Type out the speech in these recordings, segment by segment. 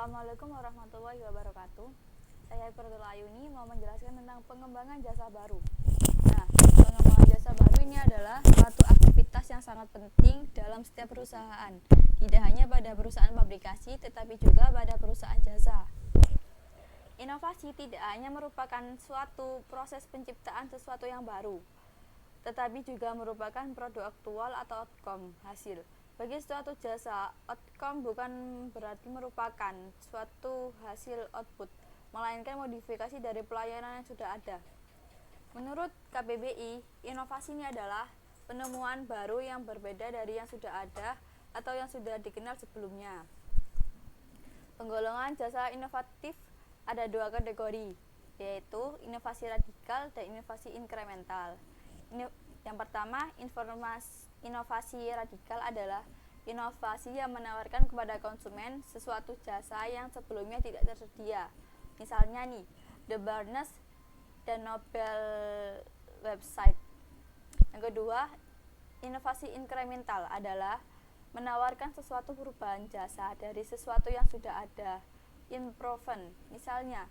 Assalamualaikum warahmatullahi wabarakatuh. Saya Iqratul Ayuni mau menjelaskan tentang pengembangan jasa baru. Nah, pengembangan jasa baru ini adalah suatu aktivitas yang sangat penting dalam setiap perusahaan. Tidak hanya pada perusahaan publikasi, tetapi juga pada perusahaan jasa. Inovasi tidak hanya merupakan suatu proses penciptaan sesuatu yang baru, tetapi juga merupakan produk aktual atau outcome, hasil. Bagi suatu jasa, outcome bukan berarti merupakan suatu hasil output, melainkan modifikasi dari pelayanan yang sudah ada. Menurut KBBI, inovasi ini adalah penemuan baru yang berbeda dari yang sudah ada atau yang sudah dikenal sebelumnya. Penggolongan jasa inovatif ada dua kategori, yaitu inovasi radikal dan inovasi inkremental. Yang pertama, inovasi radikal adalah inovasi yang menawarkan kepada konsumen sesuatu jasa yang sebelumnya tidak tersedia. Misalnya nih, The Barnes dan Nobel website. Yang kedua, inovasi inkremental adalah menawarkan sesuatu perubahan jasa dari sesuatu yang sudah ada. Improvement, misalnya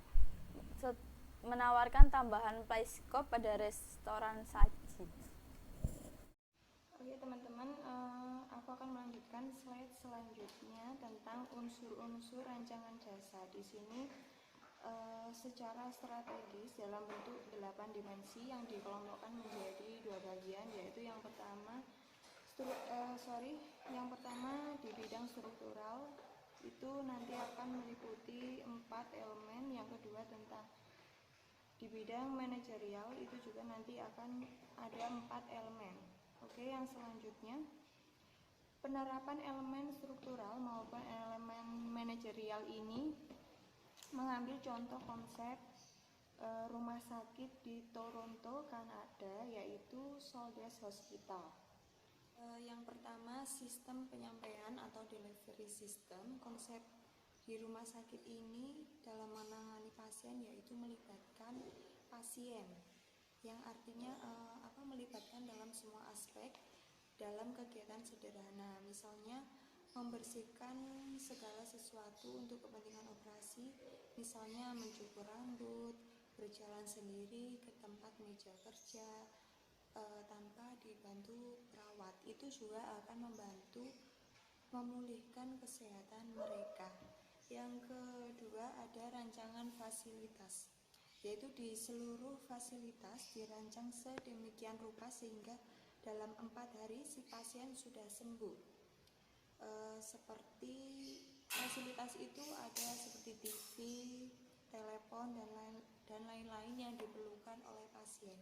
menawarkan tambahan playskop pada restoran saji. Oke teman-teman, aku akan melanjutkan slide selanjutnya tentang unsur-unsur rancangan jasa. Di sini secara strategis dalam bentuk 8 dimensi yang dikelompokkan menjadi dua bagian, yaitu yang pertama di bidang struktural itu nanti akan meliputi 4 elemen. Yang kedua tentang di bidang manajerial itu juga nanti akan ada 4 elemen. Oke, yang selanjutnya penerapan elemen struktural maupun elemen manajerial ini mengambil contoh konsep rumah sakit di Toronto, Kanada, yaitu Soldiers Hospital. Yang pertama, sistem penyampaian atau delivery system. Konsep di rumah sakit ini dalam menangani pasien yaitu melibatkan pasien, yang artinya melibatkan dalam semua aspek dalam kegiatan sederhana, misalnya membersihkan segala sesuatu untuk kepentingan operasi, misalnya mencukur rambut, berjalan sendiri ke tempat meja kerja tanpa dibantu perawat. Itu juga akan membantu memulihkan kesehatan mereka. Yang kedua ada rancangan fasilitas, yaitu di seluruh fasilitas dirancang sedemikian rupa sehingga dalam 4 hari si pasien sudah sembuh. Seperti fasilitas itu ada seperti TV, telepon, dan lain-lain yang diperlukan oleh pasien.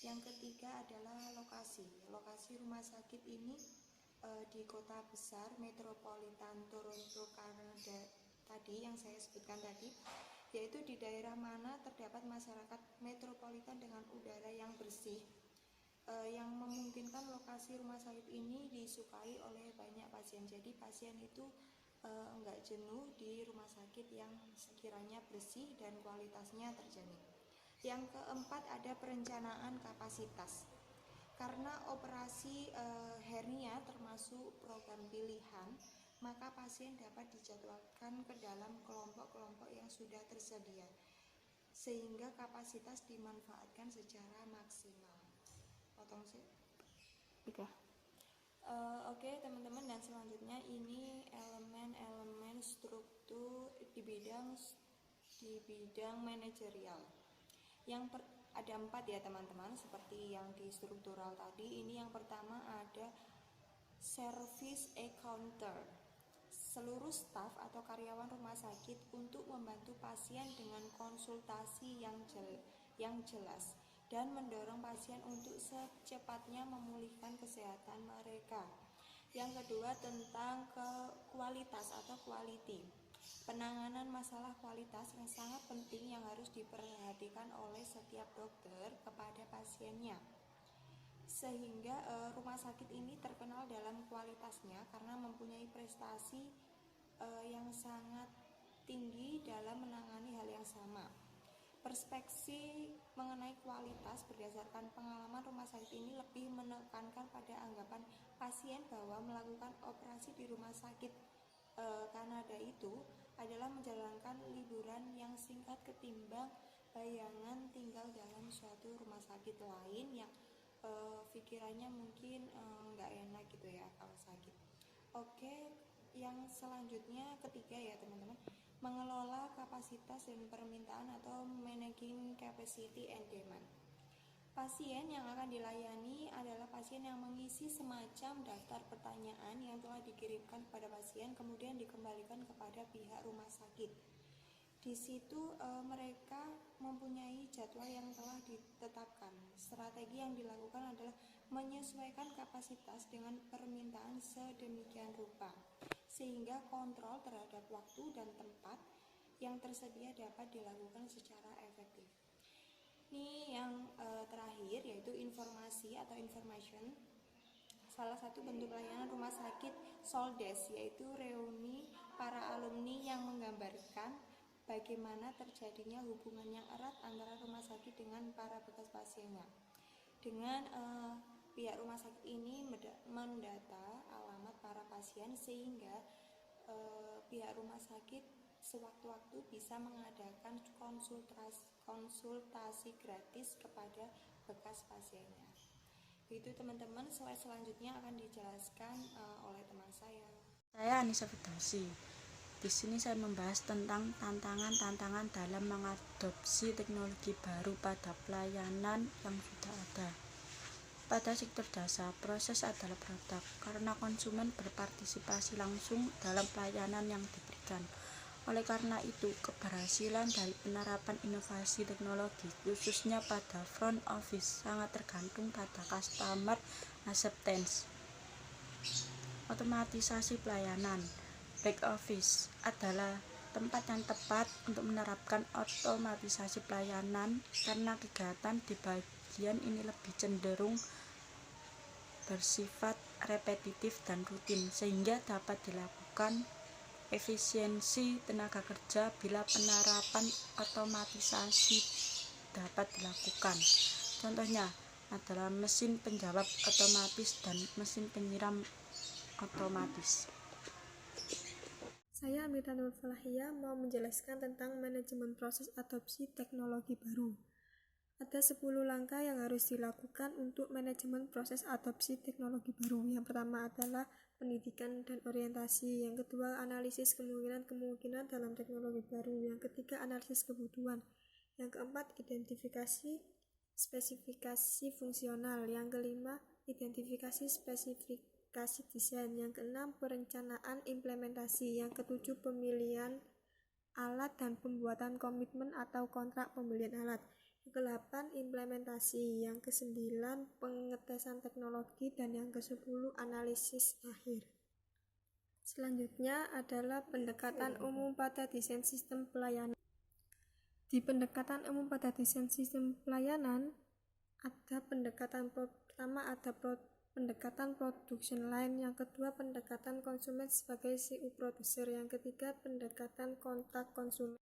Yang ketiga adalah lokasi. Lokasi rumah sakit ini di kota besar metropolitan Toronto, Kanada tadi yang saya sebutkan tadi, yaitu di daerah mana terdapat masyarakat metropolitan dengan udara yang bersih, yang memungkinkan lokasi rumah sakit ini disukai oleh banyak pasien. Jadi pasien itu enggak jenuh di rumah sakit yang sekiranya bersih dan kualitasnya terjamin. Yang keempat ada perencanaan kapasitas. Karena operasi hernia termasuk program pilihan, maka pasien dapat dijadwalkan ke dalam kelompok-kelompok yang sudah tersedia, sehingga kapasitas dimanfaatkan secara maksimal. Potong sih. Oke teman-teman, dan selanjutnya ini elemen-elemen struktur di bidang manajerial. Ada 4 ya teman-teman, seperti yang di struktural tadi. Ini yang pertama ada service encounter. Seluruh staf atau karyawan rumah sakit untuk membantu pasien dengan konsultasi yang jelas dan mendorong pasien untuk secepatnya memulihkan kesehatan mereka. Yang kedua tentang kualitas atau quality. Penanganan masalah kualitas yang sangat penting yang harus diperhatikan oleh setiap dokter kepada pasiennya, sehingga rumah sakit ini terkenal dalam kualitasnya karena mempunyai prestasi yang sangat tinggi dalam menangani hal yang sama. Perspektif mengenai kualitas berdasarkan pengalaman rumah sakit ini lebih menekankan pada anggapan pasien bahwa melakukan operasi di rumah sakit Kanada itu adalah menjalankan liburan yang singkat ketimbang bayangan tinggal dalam suatu rumah sakit lain yang pikirannya mungkin nggak enak gitu ya kalau sakit. Oke, yang selanjutnya ketiga ya teman-teman, mengelola kapasitas dan permintaan atau managing capacity and demand. Pasien yang akan dilayani adalah pasien yang mengisi semacam daftar pertanyaan yang telah dikirimkan kepada pasien kemudian dikembalikan kepada pihak rumah sakit. Di situ mereka mempunyai jadwal yang telah ditetapkan. Strategi yang dilakukan adalah menyesuaikan kapasitas dengan permintaan sedemikian rupa sehingga kontrol terhadap waktu dan tempat yang tersedia dapat dilakukan secara efektif. Ini yang terakhir yaitu informasi atau information. Salah satu bentuk pelayanan rumah sakit Soldes yaitu reuni para alumni yang menggambarkan bagaimana terjadinya hubungan yang erat antara rumah sakit dengan para bekas pasiennya. Dengan pihak rumah sakit ini mendata alamat para pasien sehingga pihak rumah sakit sewaktu-waktu bisa mengadakan konsultasi gratis kepada bekas pasiennya. Itu teman-teman, slide selanjutnya akan dijelaskan oleh teman saya. Saya Anissa Firdausi. Di sini saya membahas tentang tantangan-tantangan dalam mengadopsi teknologi baru pada pelayanan yang sudah ada. Pada sektor jasa, proses adalah produk karena konsumen berpartisipasi langsung dalam pelayanan yang diberikan. Oleh karena itu, keberhasilan dari penerapan inovasi teknologi, khususnya pada front office, sangat tergantung pada customer acceptance. Otomatisasi pelayanan back office adalah tempat yang tepat untuk menerapkan otomatisasi pelayanan karena kegiatan di bagian ini lebih cenderung bersifat repetitif dan rutin sehingga dapat dilakukan efisiensi tenaga kerja bila penerapan otomatisasi dapat dilakukan. Contohnya adalah mesin penjawab otomatis dan mesin penyiram otomatis. Saya Amita Nur Falahia mau menjelaskan tentang manajemen proses adopsi teknologi baru. Ada 10 langkah yang harus dilakukan untuk manajemen proses adopsi teknologi baru. Yang pertama adalah pendidikan dan orientasi. Yang kedua, analisis kemungkinan dalam teknologi baru. Yang ketiga, analisis kebutuhan. Yang keempat, identifikasi spesifikasi fungsional. Yang kelima, identifikasi spesifikasi desain. Yang keenam, perencanaan implementasi. Yang ketujuh, pemilihan alat dan pembuatan komitmen atau kontrak pembelian alat. Yang ke-8 implementasi, yang ke-9 pengetesan teknologi, dan yang ke-10 analisis akhir. Selanjutnya adalah pendekatan umum pada desain sistem pelayanan. Di pendekatan umum pada desain sistem pelayanan ada pendekatan pertama ada pendekatan production line, yang kedua pendekatan konsumen sebagai CU producer, yang ketiga pendekatan kontak konsumen.